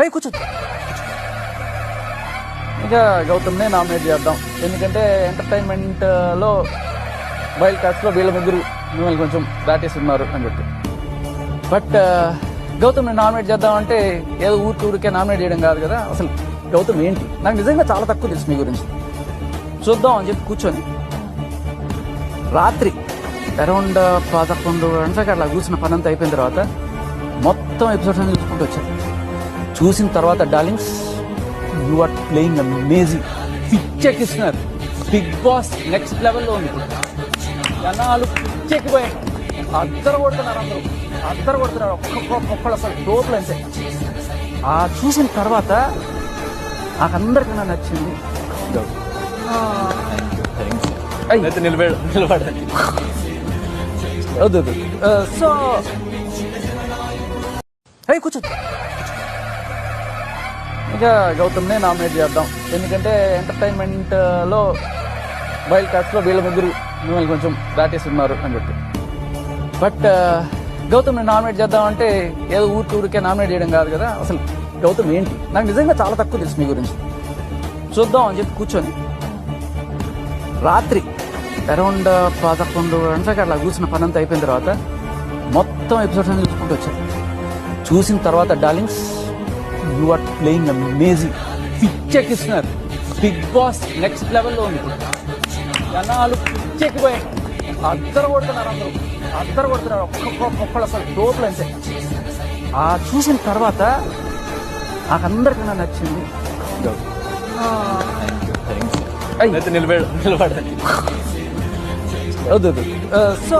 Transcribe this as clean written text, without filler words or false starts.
హే కూర్చో. ఇక గౌతమ్నే నామినేట్ చేద్దాం, ఎందుకంటే ఎంటర్టైన్మెంట్లో వైల్డ్ కార్డ్స్లో వీళ్ళ ముగ్గురు మిమ్మల్ని కొంచెం దాటేసి ఉన్నారు అని చెప్పి. బట్ గౌతమ్ని నామినేట్ చేద్దాం అంటే ఏదో ఊరికే నామినేట్ చేయడం కాదు కదా. అసలు గౌతమ్ ఏంటి, నాకు నిజంగా చాలా తక్కువ తెలుసు మీ గురించి. చూద్దాం అని చెప్పి కూర్చొని రాత్రి అరౌండ్ 11 గంటలకి అట్లా కూర్చున్న పని అంతా అయిపోయిన తర్వాత మొత్తం ఎపిసోడ్స్ అన్ని చూసుకుంటూ వచ్చాను. చూసిన తర్వాత darlings, you are playing amazing. పిచ్చెక్కిస్తున్నారు. బిగ్ బాస్ నెక్స్ట్ లెవెల్లో ఉంది. జనాలు పిచ్చెక్కిపోయారు, అద్దరు కొడుతున్నారు, అద్దరు కొడుతున్నారు. ఒక్కొక్కళ్ళు అసలు టోటల్ అంతే. ఆ చూసిన తర్వాత నాకందరికన్నా నచ్చింది నిలబడాలి. వద్దు. సో హే కూర్చో. ఇక గౌతమ్నే నామినేట్ చేద్దాం, ఎందుకంటే ఎంటర్టైన్మెంట్లో వైల్డ్ కార్డ్స్లో వీళ్ళ ముగ్గురు మిమ్మల్ని కొంచెం దాటేసి ఉన్నారు అని చెప్పి. బట్ గౌతమ్ని నామినేట్ చేద్దాం అంటే ఏదో ఊరికే నామినేట్ చేయడం కాదు కదా. అసలు గౌతమ్ ఏంటి, నాకు నిజంగా చాలా తక్కువ తెలుసు మీ గురించి. చూద్దాం అని చెప్పి కూర్చొని రాత్రి అరౌండ్ 11 గంటలకి అట్లా కూర్చున్న పని అంతా అయిపోయిన తర్వాత మొత్తం ఎపిసోడ్స్ అన్ని చూసుకుంటూ వచ్చాను. చూసిన తర్వాత darlings, you are playing amazing. పిచ్చెక్కిస్తున్నారు. బిగ్ బాస్ నెక్స్ట్ లెవెల్లో ఉంది. జనాలు పిచ్చెక్కిపోయారు, అద్దరు కొడుతున్నారు, అద్దరు కొడుతున్నారు. ఒక్కొక్కళ్ళు అసలు టోటల్ అంతే. ఆ చూసిన తర్వాత నాకందరికన్నా నచ్చింది నిలబడాలి. వద్దు. సో